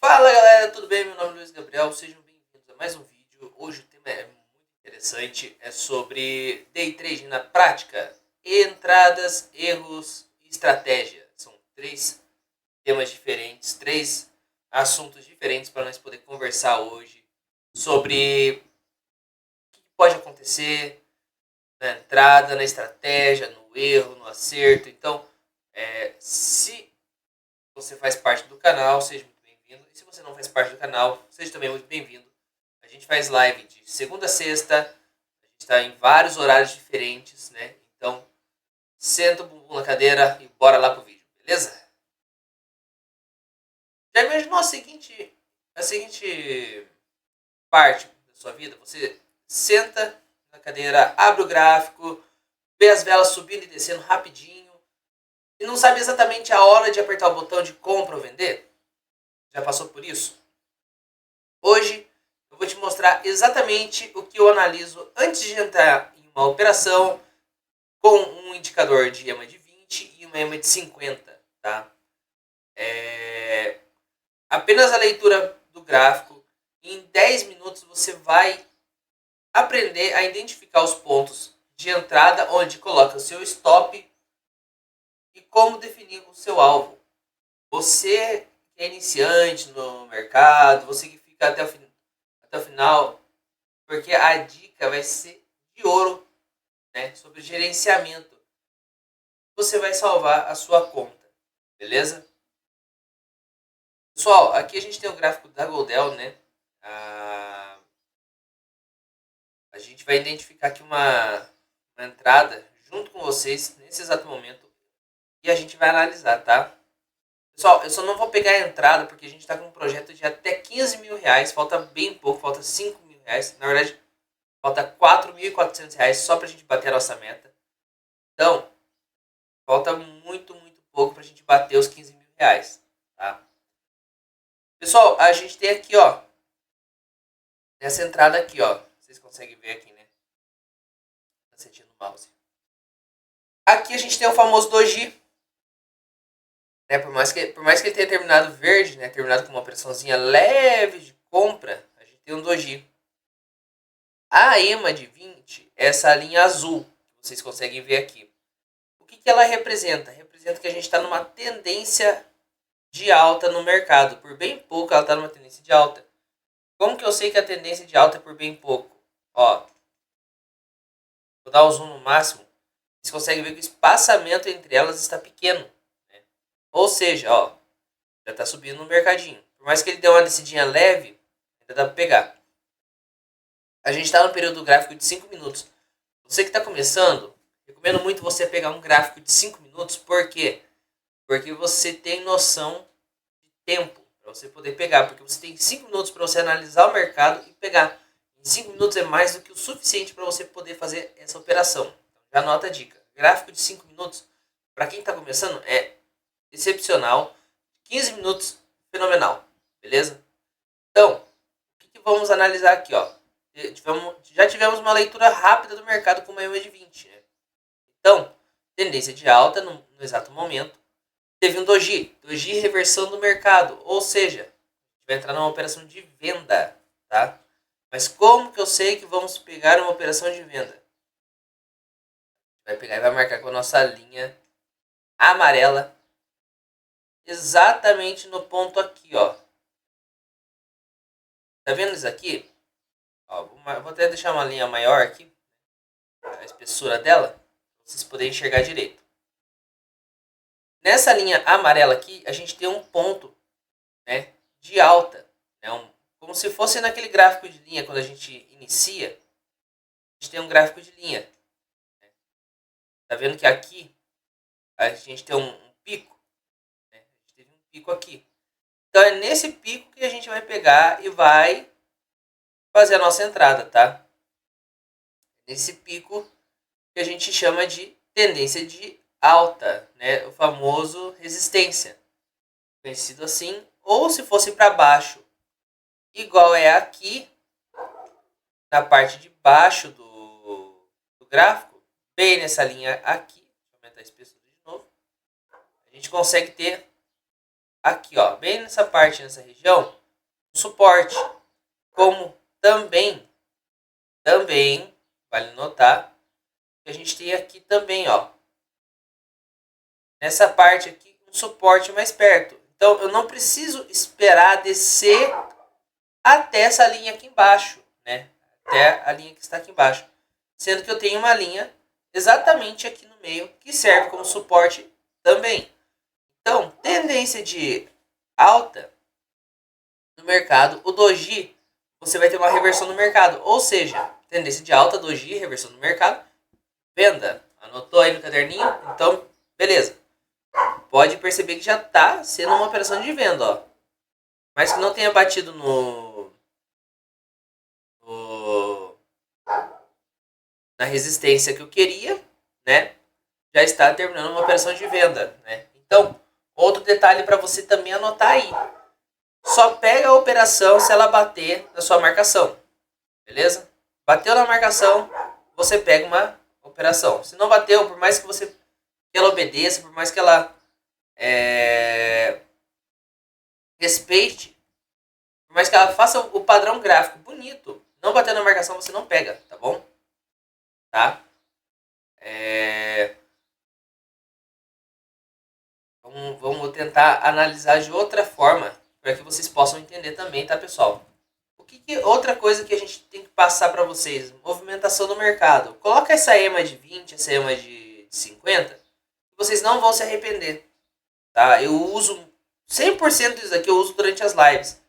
Fala galera, tudo bem? Meu nome é Luiz Gabriel, sejam bem-vindos a mais um vídeo. Hoje o tema é muito interessante, é sobre Day Trading na prática, entradas, erros e estratégia. São três temas diferentes, três assuntos diferentes para nós poder conversar hoje sobre o que pode acontecer na entrada, na estratégia, no erro, no acerto. Então, se você faz parte do canal, seja muito bem-vindo. E se você não faz parte do canal, seja também muito bem-vindo. A gente faz live de segunda a sexta. A gente está em vários horários diferentes, né? Então, senta o bumbum na cadeira e bora lá pro vídeo, beleza? Já imaginou a seguinte parte da sua vida? Você senta na cadeira, abre o gráfico, vê as velas subindo e descendo rapidinho e não sabe exatamente a hora de apertar o botão de compra ou vender? Já passou por isso? Hoje eu vou te mostrar exatamente o que eu analiso antes de entrar em uma operação com um indicador de EMA de 20 e uma EMA de 50. Tá? Apenas a leitura do gráfico, em 10 minutos você vai aprender a identificar os pontos de entrada onde coloca o seu stop e como definir o seu alvo. Você que é iniciante no mercado, você que fica até o final, porque a dica vai ser de ouro, né, sobre gerenciamento. Você vai salvar a sua conta, beleza? Pessoal, aqui a gente tem o gráfico da Goldel, né? A gente vai identificar aqui uma entrada junto com vocês nesse exato momento e a gente vai analisar, tá? Pessoal, eu só não vou pegar a entrada porque a gente está com um projeto de até 15 mil reais, falta bem pouco, falta 5 mil reais. Na verdade, falta 4.400 reais só para a gente bater a nossa meta. Então, falta muito, muito pouco para a gente bater os 15 mil reais. Tá? Pessoal, a gente tem aqui, ó, nessa entrada aqui, ó. Vocês conseguem ver aqui, né? Acertando o mouse. Aqui a gente tem o famoso doji. Né? Por mais que ele tenha terminado verde, né? Terminado com uma pressãozinha leve de compra, a gente tem um doji. A EMA de 20 é essa linha azul que vocês conseguem ver aqui. O que ela representa? Representa que a gente está numa tendência de alta no mercado. Por bem pouco ela está numa tendência de alta. Como que eu sei que a tendência de alta é por bem pouco? Ó, vou dar o zoom no máximo. Vocês conseguem ver que o espaçamento entre elas está pequeno. Né? Ou seja, ó, já está subindo no mercadinho. Por mais que ele dê uma descidinha leve, ainda dá para pegar. A gente está no período gráfico de 5 minutos. Você que está começando, recomendo muito você pegar um gráfico de 5 minutos. Por quê? Porque você tem noção de tempo para você poder pegar. Porque você tem 5 minutos para você analisar o mercado e pegar. Em 5 minutos é mais do que o suficiente para você poder fazer essa operação. Então, já anota a dica. Gráfico de 5 minutos, para quem está começando, é excepcional. 15 minutos, fenomenal. Beleza? Então, o que vamos analisar aqui? Ó? Já tivemos uma leitura rápida do mercado com uma EMA de 20. Né? Então, tendência de alta no exato momento. Teve um doji reversão do mercado, ou seja, a gente vai entrar numa operação de venda, tá? Mas como que eu sei que vamos pegar uma operação de venda? Vai pegar e vai marcar com a nossa linha amarela exatamente no ponto aqui, ó. Tá vendo isso aqui? Ó, vou até deixar uma linha maior aqui, a espessura dela, para vocês poderem enxergar direito. Nessa linha amarela aqui, a gente tem um ponto, né, de alta. Né, como se fosse naquele gráfico de linha, quando a gente inicia, a gente tem um gráfico de linha. Tá vendo que aqui a gente tem um pico? Né, a gente teve um pico aqui. Então é nesse pico que a gente vai pegar e vai fazer a nossa entrada, tá? Nesse pico que a gente chama de tendência de alta, né? O famoso resistência, conhecido assim, ou se fosse para baixo, igual é aqui na parte de baixo do gráfico, bem nessa linha aqui, vou aumentar a espessura de novo, a gente consegue ter aqui, ó, bem nessa parte, nessa região, um suporte. Como também, vale notar, que a gente tem aqui também, ó, nessa parte aqui, um suporte mais perto. Então, eu não preciso esperar descer até essa linha aqui embaixo, né? Até a linha que está aqui embaixo. Sendo que eu tenho uma linha exatamente aqui no meio, que serve como suporte também. Então, tendência de alta no mercado, o doji, você vai ter uma reversão no mercado. Ou seja, tendência de alta, doji, reversão no mercado, venda. Anotou aí no caderninho? Então, beleza. Pode perceber que já está sendo uma operação de venda, ó. Mas que não tenha batido na resistência que eu queria, né? Já está terminando uma operação de venda, né? Então, outro detalhe para você também anotar aí. Só pega a operação se ela bater na sua marcação. Beleza? Bateu na marcação, você pega uma operação. Se não bateu, por mais que ela obedeça, por mais que ela respeite, por mais que ela faça o padrão gráfico bonito, não bater na marcação, você não pega, tá bom? Tá? Vamos tentar analisar de outra forma para que vocês possam entender também, tá, pessoal? Outra coisa que a gente tem que passar para vocês, movimentação no mercado. Coloca essa EMA de 20, essa EMA de 50, vocês não vão se arrepender, tá? Eu uso 100% disso aqui, eu uso durante as lives.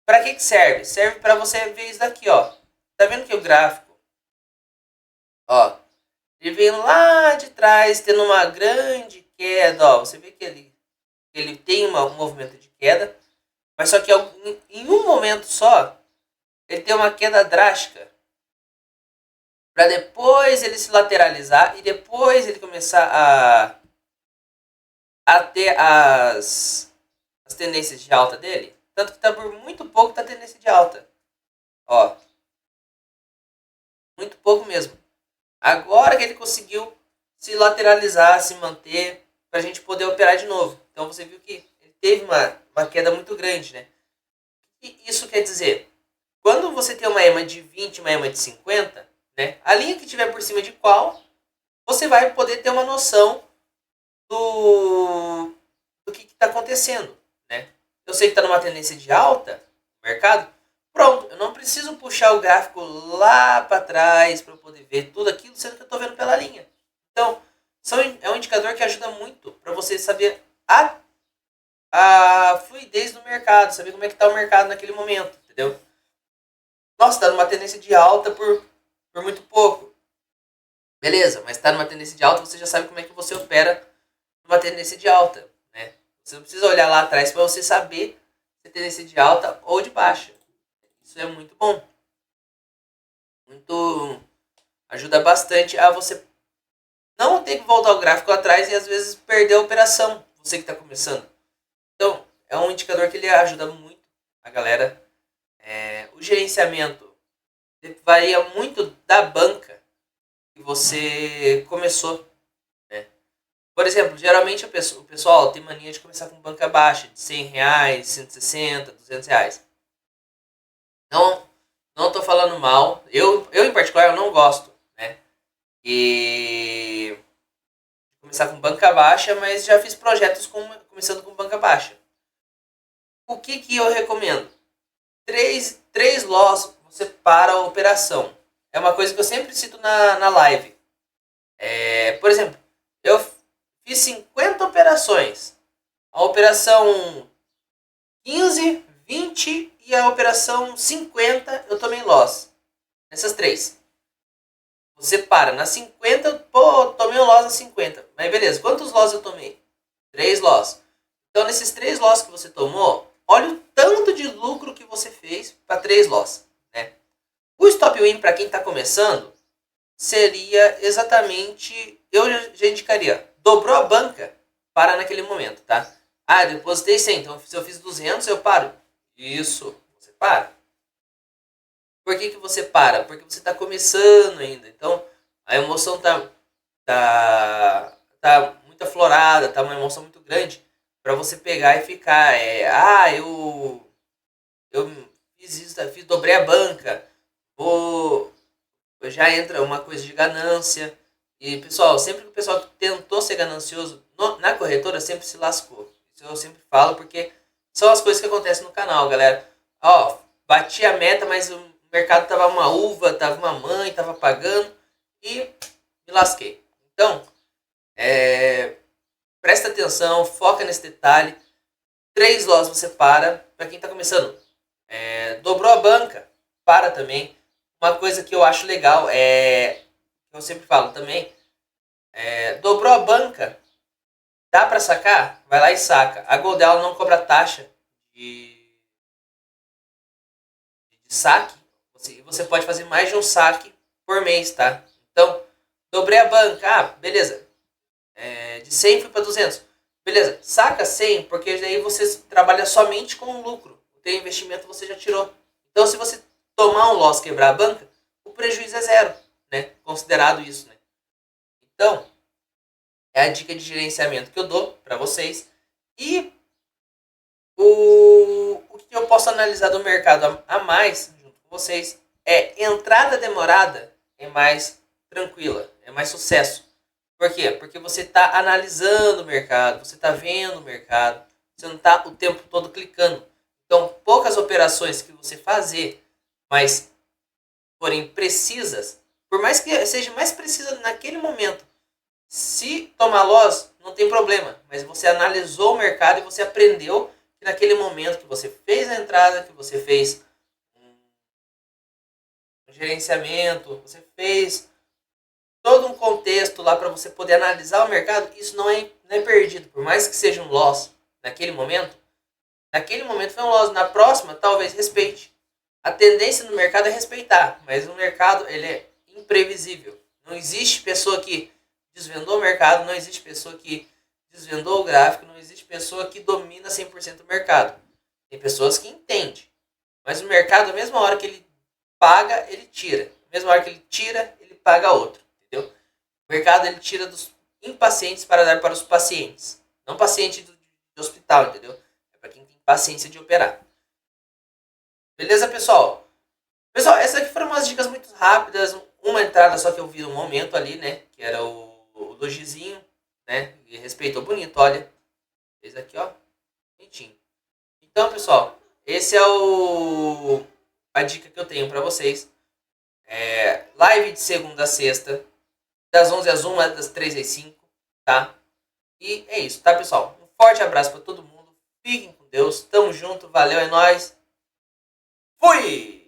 Para que serve? Serve para você ver isso daqui, ó. Tá vendo que o gráfico, ó, ele vem lá de trás, tendo uma grande queda, ó. Você vê que ele tem um movimento de queda, mas só que em um momento só, ele tem uma queda drástica. Para depois ele se lateralizar e depois ele começar a ter as tendências de alta dele. Tanto que tá por muito pouco tá tendência de alta. Ó. Muito pouco mesmo. Agora que ele conseguiu se lateralizar, se manter, para a gente poder operar de novo. Então você viu que ele teve uma queda muito grande, né? E isso quer dizer, quando você tem uma EMA de 20 e uma EMA de 50, né? A linha que tiver por cima de qual, você vai poder ter uma noção do que está acontecendo, né? Eu sei que está numa tendência de alta no mercado. Pronto, eu não preciso puxar o gráfico lá para trás para eu poder ver tudo aquilo, sendo que eu estou vendo pela linha. Então, é um indicador que ajuda muito para você saber a fluidez do mercado, saber como é que está o mercado naquele momento, entendeu? Nossa, está numa tendência de alta por muito pouco. Beleza, mas está numa tendência de alta, você já sabe como é que você opera numa tendência de alta, né? Você não precisa olhar lá atrás para você saber se é tendência de alta ou de baixa. Isso é muito bom. Ajuda bastante a você não ter que voltar o gráfico atrás e às vezes perder a operação, você que está começando. Então, é um indicador que ele ajuda muito a galera. O gerenciamento varia muito da banca que você começou. Né? Por exemplo, geralmente o pessoal tem mania de começar com banca baixa, de R$100, 160, R$200. Não estou falando mal. Eu, em particular, eu não gosto. Né? E começar com banca baixa, mas já fiz projetos começando com banca baixa. O que eu recomendo? Três loss você para a operação. É uma coisa que eu sempre cito na live. Por exemplo, eu fiz 50 operações. A operação 15, 20 e a operação 50 eu tomei loss. Essas três. Você para na 50, pô, tomei um loss na 50. Mas beleza, quantos loss eu tomei? 3 loss. Então nesses 3 loss que você tomou, olha o tanto de lucro que você fez para 3 loss. Né? O stop win para quem está começando seria exatamente, eu já indicaria, dobrou a banca, para naquele momento, tá? Ah, eu depositei 100, então se eu fiz 200, eu paro. Isso, você para. Por que você para? Porque você está começando ainda. Então, a emoção tá muito aflorada, tá uma emoção muito grande. Para você pegar e ficar, eu fiz isso, dobrei a banca, vou, já entra uma coisa de ganância. E pessoal, sempre que o pessoal tentou ser ganancioso na corretora, sempre se lascou. Isso eu sempre falo porque são as coisas que acontecem no canal, galera. Ó, bati a meta, mas o mercado tava uma uva, tava uma mãe, tava pagando e me lasquei. Então, presta atenção, foca nesse detalhe. 3 loss você para quem está começando. Dobrou a banca, para também. Uma coisa que eu acho legal eu sempre falo também, dobrou a banca, dá para sacar? Vai lá e saca. A Goldel não cobra taxa de saque. Você pode fazer mais de um saque por mês, tá? Então, dobrei a banca, beleza. De 100 fui para 200. Beleza, saca 100, porque daí você trabalha somente com o lucro. O teu investimento você já tirou. Então, se você tomar um loss, quebrar a banca, o prejuízo é zero, né? Considerado isso, né? Então, é a dica de gerenciamento que eu dou para vocês. E o que eu posso analisar do mercado a mais, junto com vocês, entrada demorada é mais tranquila, é mais sucesso. Por quê? Porque você está analisando o mercado, você está vendo o mercado, você não está o tempo todo clicando. Então, poucas operações que você fazer, mas forem precisas, por mais que seja mais precisa naquele momento, se tomar loss, não tem problema, mas você analisou o mercado e você aprendeu que naquele momento que você fez a entrada, que você fez um gerenciamento, você fez todo um contexto lá para você poder analisar o mercado, isso não é perdido. Por mais que seja um loss naquele momento foi um loss. Na próxima, talvez respeite. A tendência no mercado é respeitar, mas o mercado ele é imprevisível. Não existe pessoa que desvendou o mercado, não existe pessoa que desvendou o gráfico, não existe pessoa que domina 100% o mercado. Tem pessoas que entendem, mas o mercado, a mesma hora que ele paga, ele tira. A mesma hora que ele tira, ele paga outro. Entendeu? O mercado ele tira dos impacientes para dar para os pacientes. Não paciente do hospital, entendeu? É para quem tem paciência de operar. Beleza, pessoal? Pessoal, essas aqui foram umas dicas muito rápidas. Uma entrada só que eu vi no momento ali, né? Que era o dojizinho, né? E respeitou bonito, olha. Fez aqui, ó. Bonitinho. Então, pessoal, esse é a dica que eu tenho para vocês. Live de segunda a sexta, das 11 às 1, das 3 às 5, tá? E é isso, tá, pessoal? Um forte abraço para todo mundo. Fiquem com Deus. Tamo junto. Valeu, é nóis. Fui!